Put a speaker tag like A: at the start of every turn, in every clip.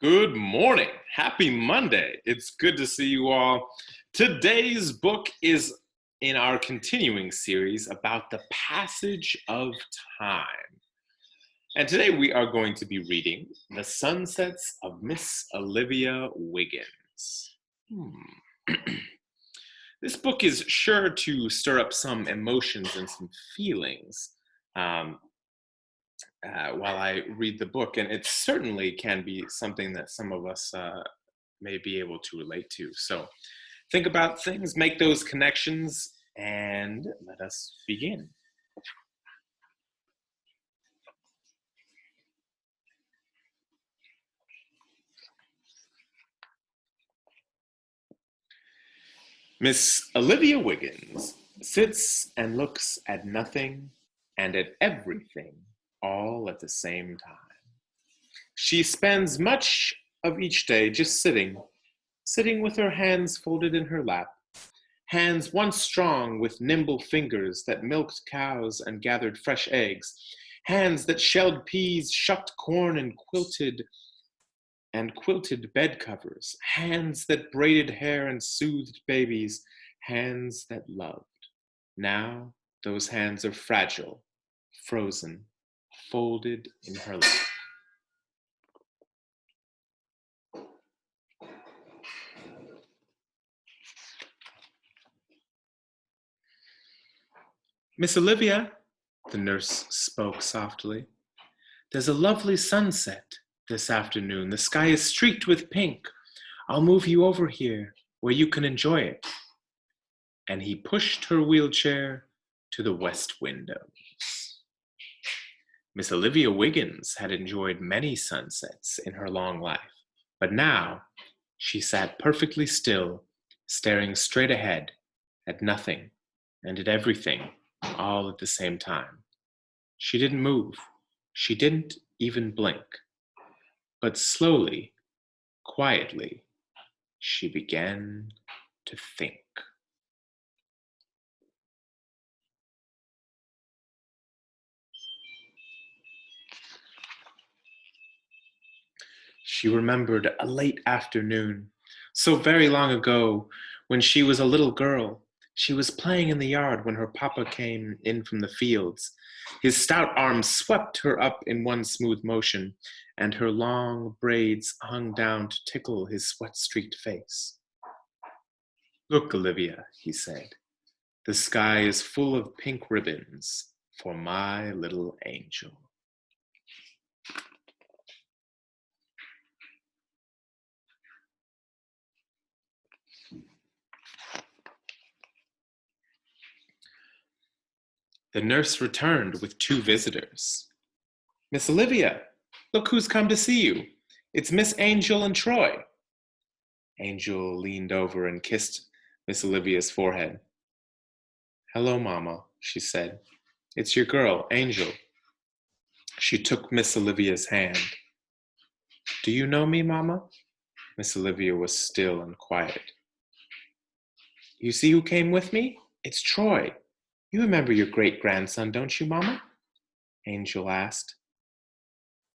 A: Good morning. Happy Monday. It's good to see you all. Today's book is in our continuing series about the passage of time. And today we are going to be reading The Sunsets of Miss Olivia Wiggins. This book is sure to stir up some emotions and some feelings. Um, while I read the book, and it certainly can be something that some of us may be able to relate to. So think about things, make those connections, and let us begin. Miss Olivia Wiggins sits and looks at nothing and at everything all at the same time. She spends much of each day just sitting with her hands folded in her lap, hands once strong with nimble fingers that milked cows and gathered fresh eggs, hands that shelled peas, shucked corn, and quilted bed covers, hands that braided hair and soothed babies, hands that loved. Now those hands are fragile, frozen, folded in her lap. Miss Olivia, the nurse spoke softly, there's a lovely sunset this afternoon. The sky is streaked with pink. I'll move you over here where you can enjoy it. And he pushed her wheelchair to the west windows. Miss Olivia Wiggins had enjoyed many sunsets in her long life, but now she sat perfectly still, staring straight ahead at nothing and at everything all at the same time. She didn't move. She didn't even blink. But slowly, quietly, she began to think. She remembered a late afternoon, so very long ago, when she was a little girl. She was playing in the yard when her papa came in from the fields. His stout arms swept her up in one smooth motion, and her long braids hung down to tickle his sweat-streaked face. Look, Olivia, he said, the sky is full of pink ribbons for my little angel. The nurse returned with two visitors. Miss Olivia, look who's come to see you. It's Miss Angel and Troy. Angel leaned over and kissed Miss Olivia's forehead. Hello, Mama, she said. It's your girl, Angel. She took Miss Olivia's hand. Do you know me, Mama? Miss Olivia was still and quiet. You see who came with me? It's Troy. You remember your great-grandson, don't you, Mama? Angel asked.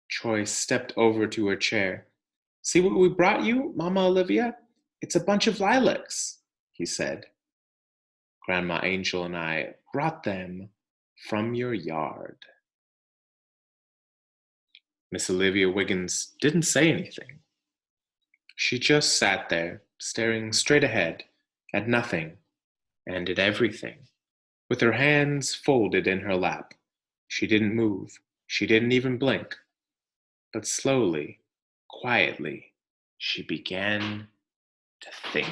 A: Troy stepped over to her chair. See what we brought you, Mama Olivia? It's a bunch of lilacs, he said. Grandma Angel and I brought them from your yard. Miss Olivia Wiggins didn't say anything. She just sat there, staring straight ahead at nothing and at everything, with her hands folded in her lap. She didn't move. She didn't even blink. But slowly, quietly, she began to think.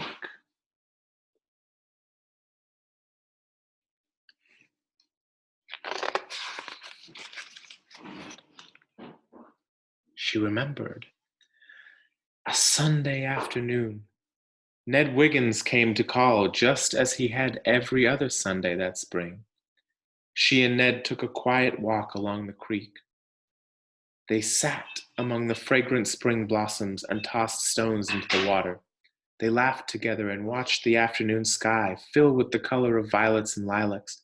A: She remembered a Sunday afternoon. Ned Wiggins came to call just as he had every other Sunday that spring. She and Ned took a quiet walk along the creek. They sat among the fragrant spring blossoms and tossed stones into the water. They laughed together and watched the afternoon sky fill with the color of violets and lilacs.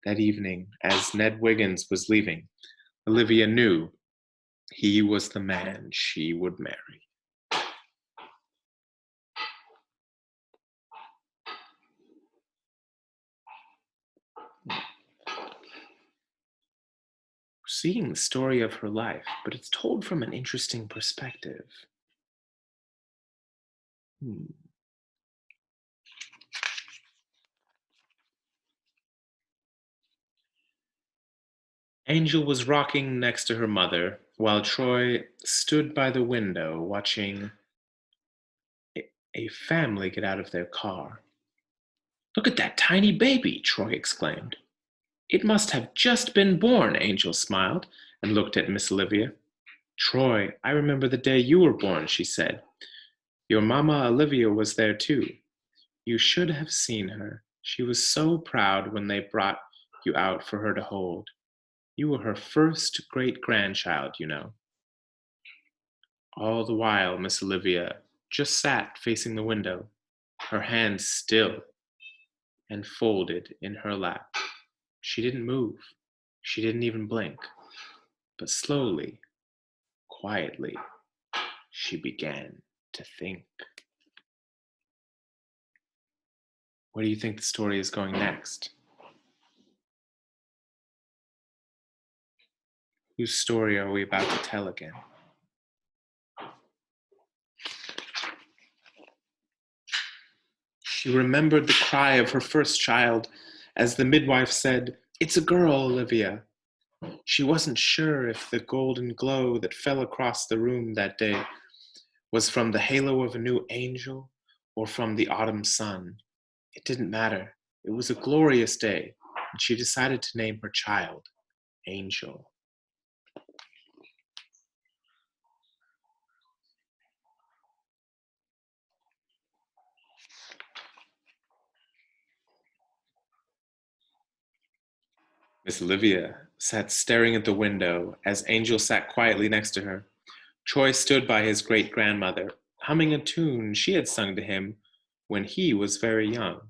A: That evening, as Ned Wiggins was leaving, Olivia knew He was the man she would marry. Seeing the story of her life, but it's told from an interesting perspective. Hmm. Angel was rocking next to her mother, while Troy stood by the window watching a family get out of their car. Look at that tiny baby, Troy exclaimed. It must have just been born, Angel smiled and looked at Miss Olivia. Troy, I remember the day you were born, she said. Your mama Olivia was there too. You should have seen her. She was so proud when they brought you out for her to hold. You were her first great grandchild, you know. All the while, Miss Olivia just sat facing the window, her hands still and folded in her lap. She didn't move. She didn't even blink. But slowly, quietly, she began to think. Where do you think the story is going next? Whose story are we about to tell again? She remembered the cry of her first child as the midwife said, "It's a girl, Olivia." She wasn't sure if the golden glow that fell across the room that day was from the halo of a new angel or from the autumn sun. It didn't matter. It was a glorious day, and she decided to name her child Angel. Miss Olivia sat staring at the window as Angel sat quietly next to her. Troy stood by his great grandmother, humming a tune she had sung to him when he was very young.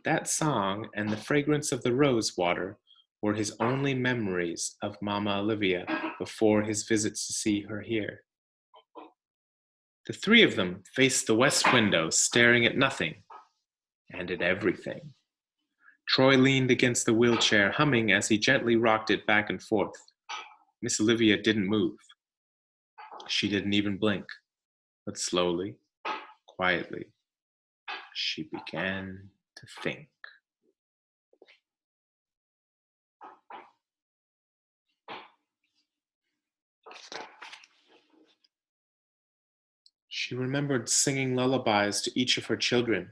A: That song and the fragrance of the rose water were his only memories of Mama Olivia before his visits to see her here. The three of them faced the west window, staring at nothing and at everything. Troy leaned against the wheelchair, humming as he gently rocked it back and forth. Miss Olivia didn't move. She didn't even blink, but slowly, quietly, she began to think. She remembered singing lullabies to each of her children.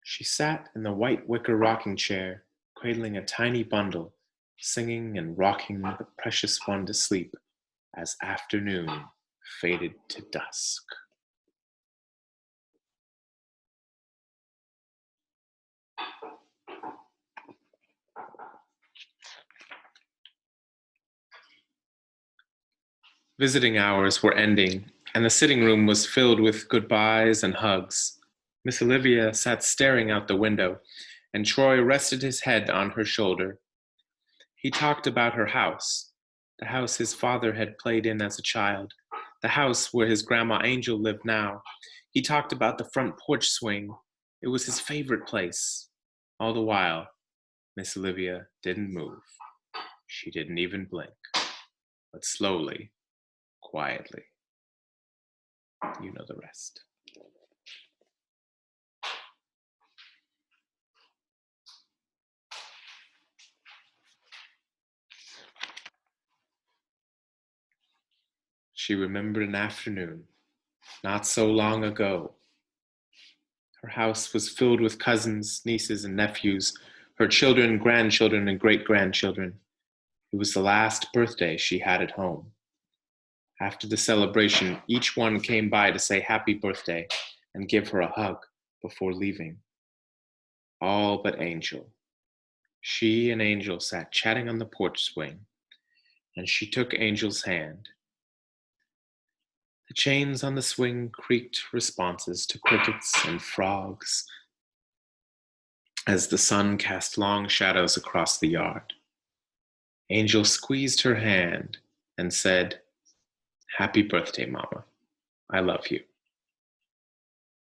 A: She sat in the white wicker rocking chair, cradling a tiny bundle, singing and rocking the precious one to sleep as afternoon faded to dusk. Visiting hours were ending, and the sitting room was filled with goodbyes and hugs. Miss Olivia sat staring out the window, and Troy rested his head on her shoulder. He talked about her house, the house his father had played in as a child, the house where his grandma Angel lived now. He talked about the front porch swing. It was his favorite place. All the while, Miss Olivia didn't move. She didn't even blink. But slowly, quietly, you know the rest. She remembered an afternoon, not so long ago. Her house was filled with cousins, nieces, and nephews, her children, grandchildren, and great grandchildren. It was the last birthday she had at home. After the celebration, each one came by to say happy birthday and give her a hug before leaving. All but Angel. She and Angel sat chatting on the porch swing, and she took Angel's hand. The chains on the swing creaked responses to crickets and frogs as the sun cast long shadows across the yard. Angel squeezed her hand and said, Happy birthday, Mama. I love you.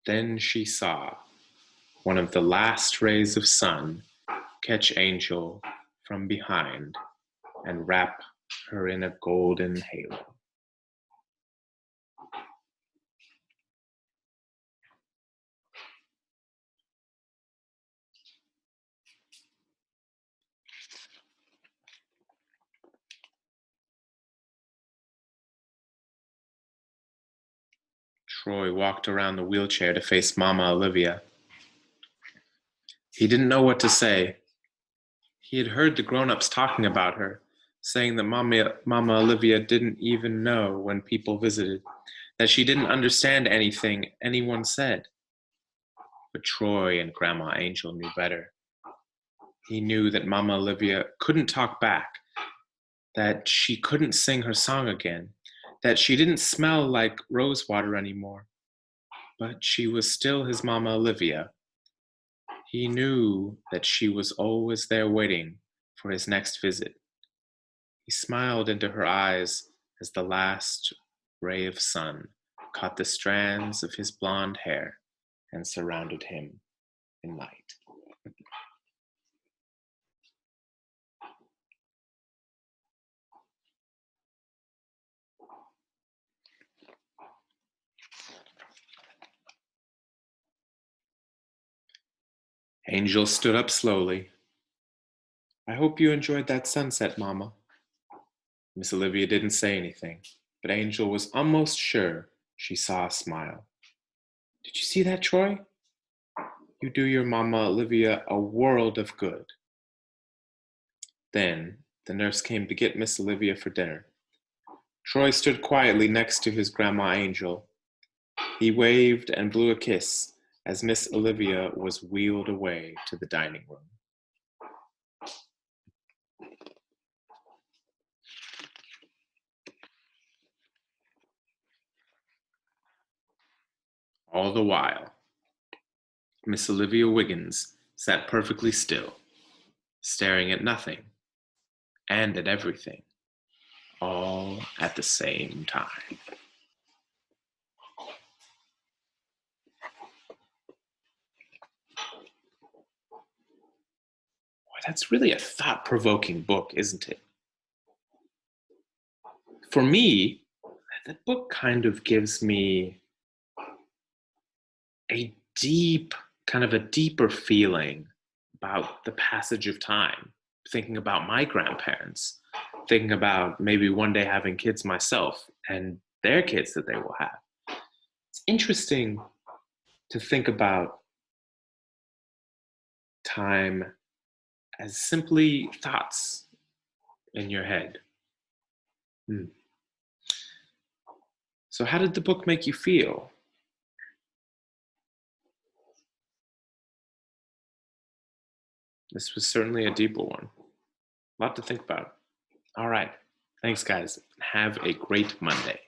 A: Then she saw one of the last rays of sun catch Angel from behind and wrap her in a golden halo. Troy walked around the wheelchair to face Mama Olivia. He didn't know what to say. He had heard the grown-ups talking about her, saying that Mama Olivia didn't even know when people visited, that she didn't understand anything anyone said. But Troy and Grandma Angel knew better. He knew that Mama Olivia couldn't talk back, that she couldn't sing her song again, that she didn't smell like rosewater anymore. But she was still his Mama Olivia. He knew that she was always there waiting for his next visit. He smiled into her eyes as the last ray of sun caught the strands of his blonde hair and surrounded him in light. Angel stood up slowly. I hope you enjoyed that sunset, Mama. Miss Olivia didn't say anything, but Angel was almost sure she saw a smile. Did you see that, Troy? You do your Mama Olivia a world of good. Then the nurse came to get Miss Olivia for dinner. Troy stood quietly next to his Grandma Angel. He waved and blew a kiss as Miss Olivia was wheeled away to the dining room. All the while, Miss Olivia Wiggins sat perfectly still, staring at nothing and at everything, all at the same time. Boy, that's really a thought-provoking book, isn't it? For me, that book kind of gives me a deep, kind of a deeper feeling about the passage of time, thinking about my grandparents, thinking about maybe one day having kids myself and their kids that they will have. It's interesting to think about time as simply thoughts in your head. Hmm. So, how did the book make you feel? This was certainly a deeper one. A lot to think about. All right. Thanks, guys. Have a great Monday.